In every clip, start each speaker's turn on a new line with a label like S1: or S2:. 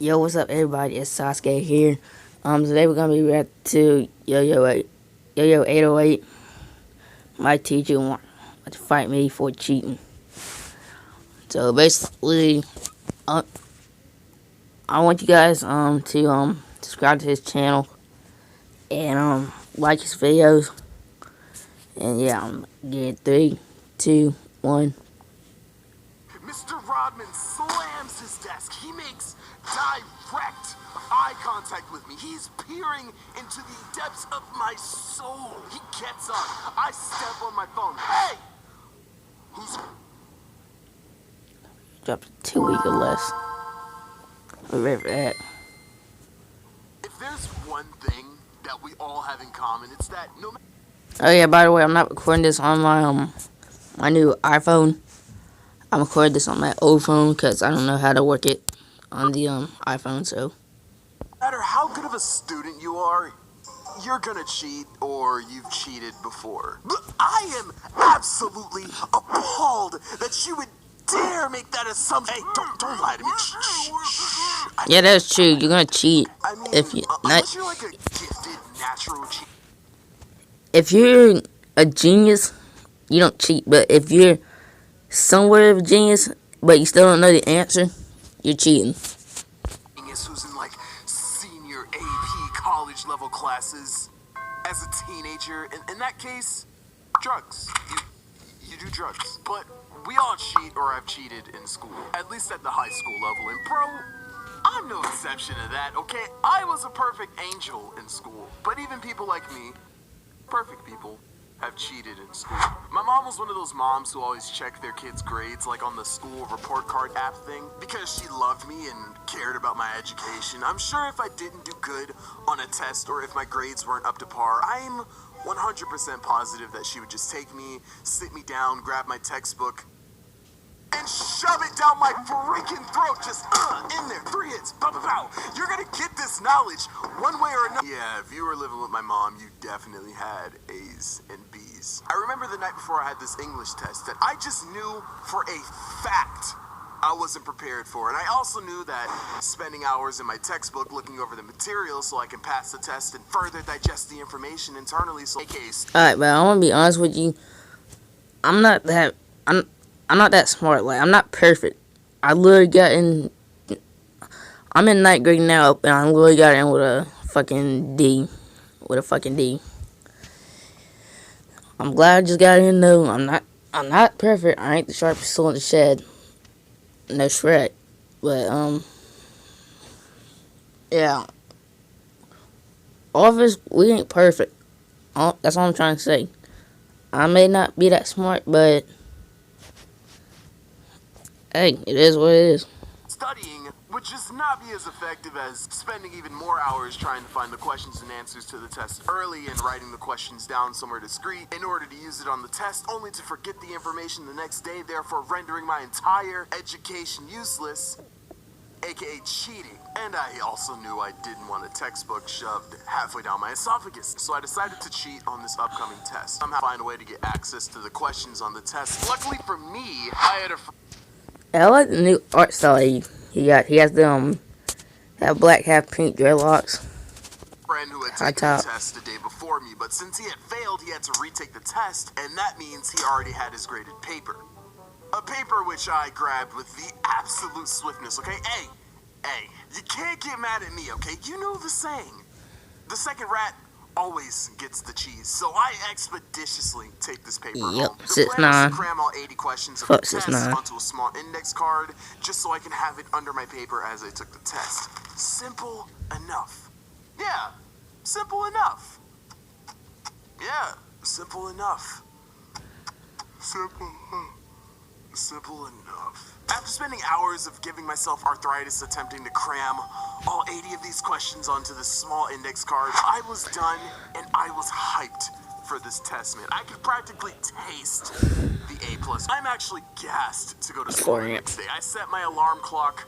S1: Yo, what's up, everybody? It's Sasuke here. Today we're gonna be reacting to Yo 808. My teacher want to fight me for cheating. So basically, I want you guys to subscribe to his channel and like his videos. And yeah, I'm getting 3, 2, 1.
S2: Mr. Rodman slams his desk. He makes direct eye contact with me. He's peering into the depths of my soul. He gets up. I step on my phone. Hey! Who's...
S1: Dropped 2 weeks or less. We're ready for that.
S2: If there's one thing that we all have in common, it's that no matter...
S1: Oh yeah, by the way, I'm not recording this on my new iPhone. I'm recording this on my old phone because I don't know how to work it on the iPhone. So
S2: no matter how good of a student you are, you're gonna cheat or you've cheated before. But I am absolutely appalled that you would dare make that assumption. Hey, don't lie to me.
S1: yeah, that's true. You're gonna cheat if you
S2: unless you're like a gifted natural cheat.
S1: If you're a genius, you don't cheat. But if you're somewhere of a genius, but you still don't know the answer, you're cheating.
S2: Who's in like senior AP college level classes as a teenager. In that case, drugs. You do drugs. But we all cheat or have cheated in school, at least at the high school level. And bro, I'm no exception to that, okay? I was a perfect angel in school, but even people like me, perfect people, have cheated in school. My mom was one of those moms who always checked their kids' grades like on the school report card app thing because she loved me and cared about my education. I'm sure if I didn't do good on a test or if my grades weren't up to par, I'm 100% positive that she would just take me, sit me down, grab my textbook, and shove it down my freaking throat. Just in there, 3 hits, pow, pow, pow. You're gonna get this knowledge one way or another. Yeah, if you were living with my mom, you definitely had A's and B's. I remember the night before I had this English test that I just knew for a fact I wasn't prepared for. And I also knew that spending hours in my textbook looking over the material so I can pass the test and further digest the information internally. So,
S1: alright, but I want to be honest with you. I'm not that smart. Like, I'm not perfect. I literally got in. I'm in 9th grade now, and I literally got in with a fucking D. With a fucking D. I'm glad I just got in though. I'm not perfect. I ain't the sharpest tool in the shed. No Shrek. But yeah. All of us, we ain't perfect. That's all I'm trying to say. I may not be that smart, but hey, it is what it is.
S2: Studying would just not be as effective as spending even more hours trying to find the questions and answers to the test early and writing the questions down somewhere discreet in order to use it on the test, only to forget the information the next day, therefore rendering my entire education useless, aka cheating. And I also knew I didn't want a textbook shoved halfway down my esophagus, so I decided to cheat on this upcoming test. Somehow find a way to get access to the questions on the test. Luckily for me, I had a
S1: I like the new art style he got. He has the half black, half pink dreadlocks.
S2: Friend who had taken the test the day before me, but since he had failed, he had to retake the test, and that means he already had his graded paper. A paper which I grabbed with the absolute swiftness, okay? Hey, you can't get mad at me, okay? You know the saying. The second rat always gets the cheese, so I expeditiously take this paper home. The plan is to cram all 80 questions of the test onto a small index card, just so I can have it under my paper as I took the test. Simple enough. Yeah, simple enough. Yeah, simple enough. Simple enough. After spending hours of giving myself arthritis attempting to cram all 80 of these questions onto this small index card, I was done and I was hyped for this test, man. I could practically taste the A+. I'm actually gassed to go to school the next day. I set my alarm clock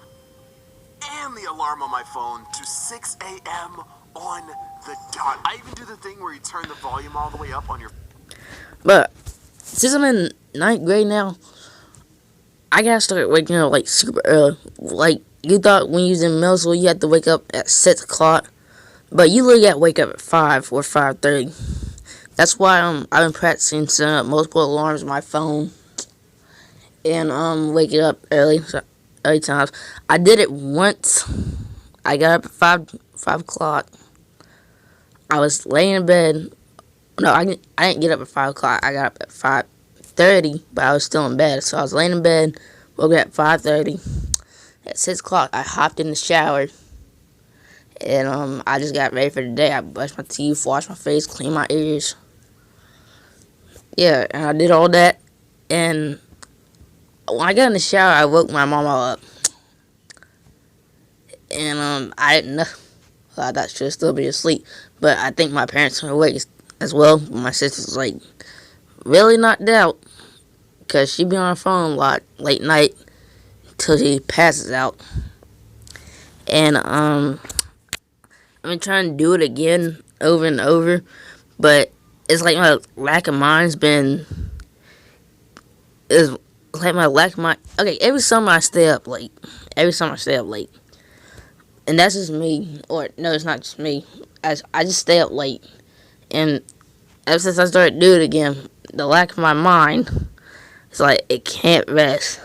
S2: and the alarm on my phone to 6 a.m. on the dot. I even do the thing where you turn the volume all the way up on your...
S1: But since I'm in 9th grade now, I gotta start waking up like super early. Like You thought when you was in middle school you had to wake up at 6 o'clock, but you literally got to wake up at 5 or 5:30. That's why I've been practicing setting up multiple alarms on my phone and waking up early times. I did it once. I got up at 5 o'clock. I was laying in bed. No, I didn't get up at 5 o'clock. I got up at 5:30, but I was still in bed. So I was laying in bed, woke up at 5:30. At 6 o'clock, I hopped in the shower, and I just got ready for the day. I brushed my teeth, washed my face, cleaned my ears. Yeah, and I did all that. And when I got in the shower, I woke my mama up. And I didn't know. I thought she would still be asleep. But I think my parents were awake as well. My sister was like really knocked out because she be on her phone a lot late night till she passes out. And I've been trying to do it again over and over, but it's like my lack of mind's been is like my lack of mind. Okay, every summer I stay up late. Every summer I stay up late, and that's just me. Or no, it's not just me. I just stay up late, and ever since I started doing it again, the lack of my mind, it's like it can't rest.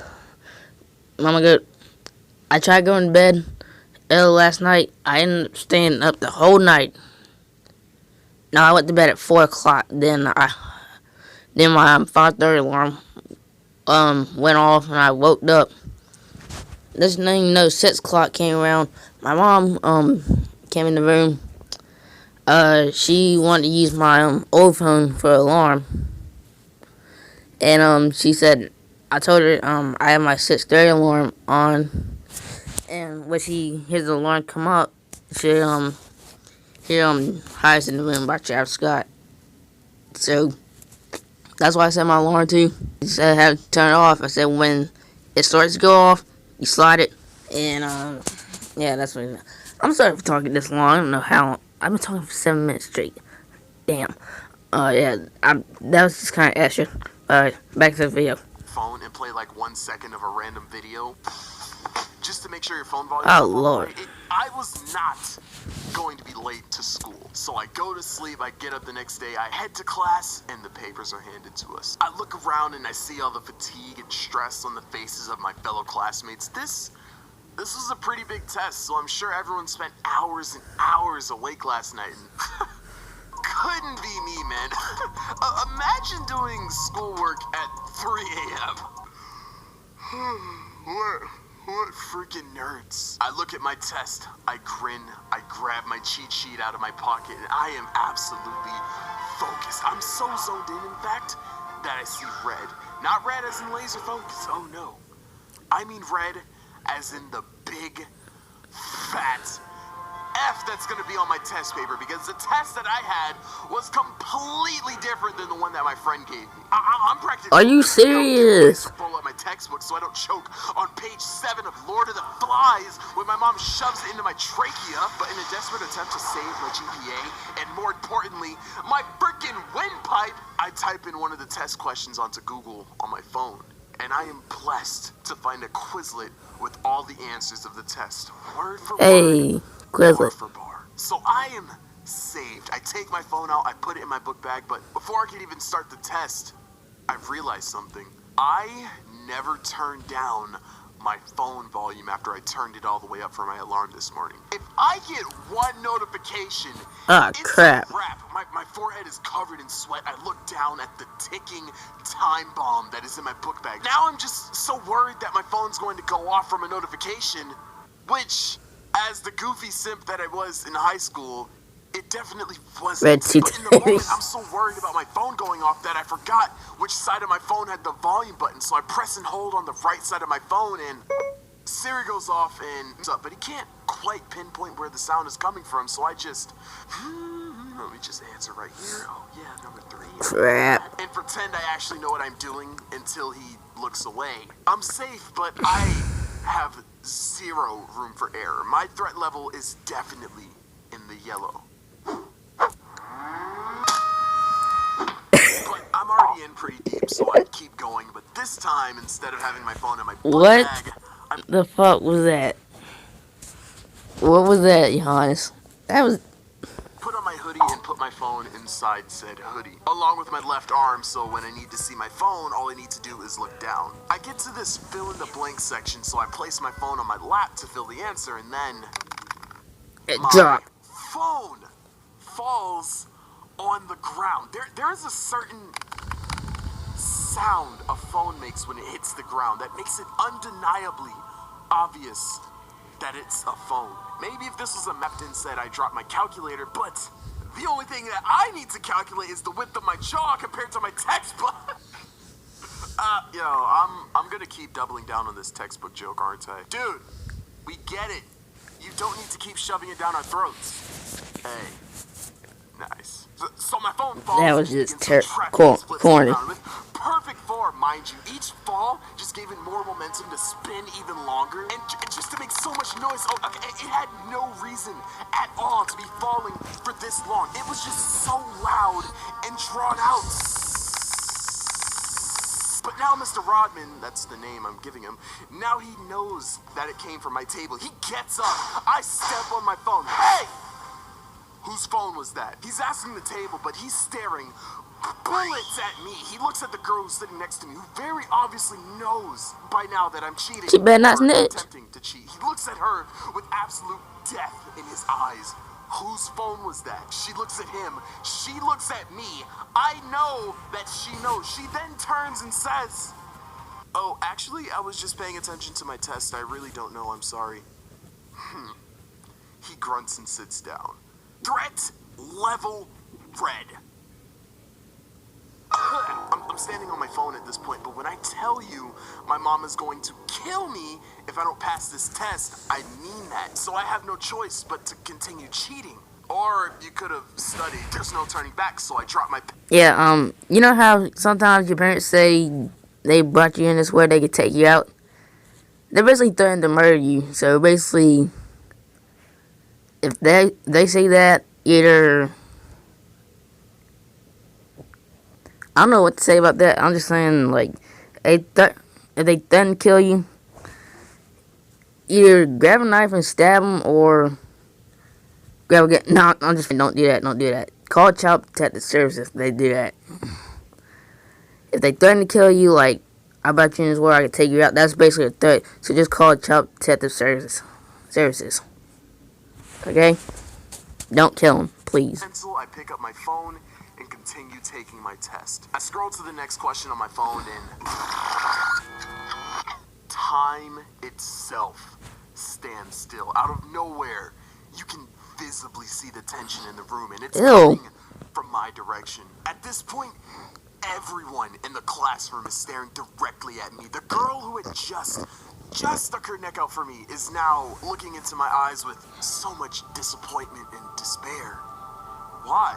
S1: Mama go. I tried going to bed early last night. I ended up staying up the whole night. No, I went to bed at 4 o'clock. Then my 5:30 alarm went off and I woke up. This thing, 6 o'clock came around. My mom came in the room. She wanted to use my old phone for alarm, and she said, I told her I had my 6:30 alarm on, and when she hears the alarm come up, she hides in the room by Travis Scott. So that's why I set my alarm to. She said I have to turn it off. I said when it starts to go off, you slide it, and yeah, that's what. I'm sorry for talking this long. I don't know how long. I've been talking for 7 minutes straight. Damn. Yeah, that was just kind of extra. Back to the video.
S2: Phone and play like 1 second of a random video just to make sure your phone volume.
S1: Oh Lord.
S2: I was not going to be late to school, so I go to sleep. I get up the next day. I head to class, and the papers are handed to us. I look around and I see all the fatigue and stress on the faces of my fellow classmates. This was a pretty big test, so I'm sure everyone spent hours and hours awake last night. And couldn't be me, man. Imagine doing schoolwork at 3 a.m. What freaking nerds. I look at my test, I grin, I grab my cheat sheet out of my pocket, and I am absolutely focused. I'm so zoned in fact, that I see red. Not red as in laser focus, oh no. I mean red as in the big, fat F that's going to be on my test paper, because the test that I had was completely different than the one that my friend gave me. I'm practically.
S1: Are you serious?
S2: Pull up my textbook so I don't choke on page 7 of Lord of the Flies when my mom shoves it into my trachea. But in a desperate attempt to save my GPA and more importantly my freaking windpipe, I type in one of the test questions onto Google on my phone. And I am blessed to find a Quizlet with all the answers of the test, word for word. Bar for bar. So I am saved. I take my phone out, I put it in my book bag, but before I could even start the test, I've realized something. I never turned down my phone volume after I turned it all the way up for my alarm this morning. If I get one notification, it's
S1: crap.
S2: a wrap. My forehead is covered in sweat. I look down at the ticking time bomb that is in my book bag. Now I'm just so worried that my phone's going to go off from a notification, which, as the goofy simp that I was in high school, it definitely wasn't. But in the moment, I'm so worried about my phone going off that I forgot which side of my phone had the volume button. So I press and hold on the right side of my phone, and Siri goes off and it's up. But he can't quite pinpoint where the sound is coming from. So I just, let me just answer right here. Oh yeah, number 3.
S1: Crap.
S2: And pretend I actually know what I'm doing until he looks away. I'm safe, but I have 0 room for error. My threat level is definitely in the yellow. But I'm already in pretty deep, so I keep going. But this time, instead of having my phone in my book bag,
S1: the fuck was that? What was that, Johannes? That was.
S2: Put on my hoodie and put my phone inside said hoodie, along with my left arm, so when I need to see my phone, all I need to do is look down. I get to this fill in the blank section, so I place my phone on my lap to fill the answer, and then
S1: It
S2: my
S1: dropped.
S2: phone falls on the ground. There is a certain sound a phone makes when it hits the ground that makes it undeniably obvious that it's a phone. Maybe if this was a map instead, I dropped my calculator, but the only thing that I need to calculate is the width of my jaw compared to my textbook. I'm gonna keep doubling down on this textbook joke, aren't I? Dude, we get it. You don't need to keep shoving it down our throats. Hey, nice. So my phone falls.
S1: That was just
S2: corny.
S1: corny.
S2: Perfect form, mind you. Each fall just gave it more momentum to spin even longer, and just to make so much noise. Oh, okay, it had no reason at all to be falling for this long. It was just so loud and drawn out. But now Mr. Rodman, that's the name I'm giving him, now he knows that it came from my table. He gets up. I step on my phone. Hey! Whose phone was that? He's asking the table, but he's staring bullets at me. He looks at the girl who's sitting next to me, who very obviously knows by now that I'm cheating.
S1: She better not
S2: or
S1: snitch.
S2: attempting to cheat. He looks at her with absolute death in his eyes. Whose phone was that? She looks at him. She looks at me. I know that she knows. She then turns and says, "Oh, actually, I was just paying attention to my test. I really don't know. I'm sorry." He grunts and sits down. Threat level red. I'm standing on my phone at this point, but when I tell you my mom is going to kill me if I don't pass this test, I mean that. So I have no choice but to continue cheating. Or you could have studied. There's no turning back, so I drop my...
S1: Yeah, you know how sometimes your parents say they brought you in this way they could take you out? They're basically threatening to murder you. So basically, if they say that, either... I don't know what to say about that. I'm just saying, like, if they threaten to kill you, either grab a knife and stab them, or grab a gun. No, I'm just don't do that. Don't do that. Call Child Protective Services if they do that. If they threaten to kill you, like, I bet you in this world I could take you out. That's basically a threat. So just call Child Protective Services. Okay? Don't kill them, please.
S2: Pencil, I pick up my phone and continue taking my test. I scroll to the next question on my phone and time itself stands still. Out of nowhere, you can visibly see the tension in the room, and it's coming from my direction. At this point, everyone in the classroom is staring directly at me. The girl who had just stuck her neck out for me is now looking into my eyes with so much disappointment and despair. Why?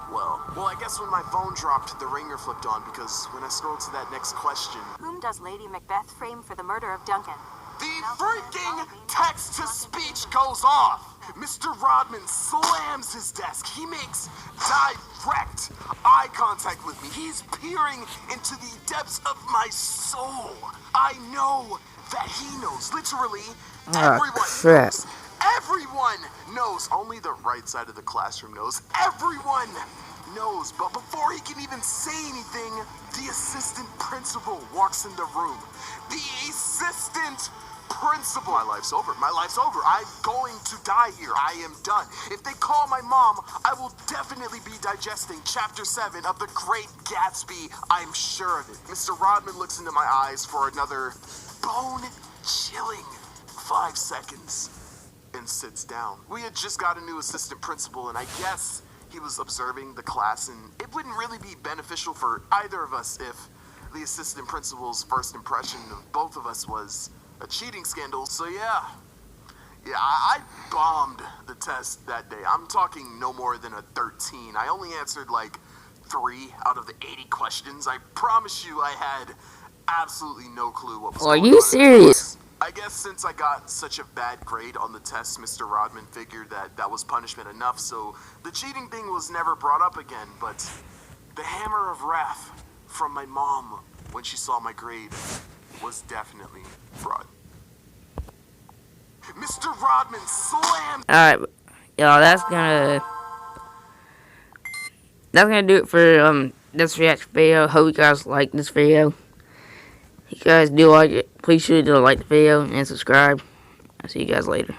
S2: Well, I guess when my phone dropped, the ringer flipped on, because when I scrolled to that next question...
S3: Whom does Lady Macbeth frame for the murder of Duncan?
S2: The freaking text-to-speech goes off! Mr. Rodman slams his desk. He makes direct eye contact with me. He's peering into the depths of my soul. I know that he knows. Literally, everyone knows. Everyone knows. Only the right side of the classroom knows. Everyone knows. But before he can even say anything, the assistant principal walks in the room. The assistant principal. My life's over. My life's over. I'm going to die here. I am done. If they call my mom, I will definitely be digesting Chapter 7 of The Great Gatsby. I'm sure of it. Mr. Rodman looks into my eyes for another bone-chilling 5 seconds and sits down. We had just got a new assistant principal, and I guess he was observing the class, and it wouldn't really be beneficial for either of us if the assistant principal's first impression of both of us was a cheating scandal. So yeah, I bombed the test that day. I'm talking no more than a 13. I only answered like 3 out of the 80 questions. I promise you I had absolutely no clue what was going on.
S1: Are you serious?
S2: I guess since I got such a bad grade on the test, Mr. Rodman figured that was punishment enough, so the cheating thing was never brought up again. But the hammer of wrath from my mom when she saw my grade was definitely brought. Mr. Rodman slammed.
S1: Alright, y'all, that's gonna do it for this reaction video. Hope you guys like this video. If you guys do like it, please sure to like the video and subscribe. I'll see you guys later.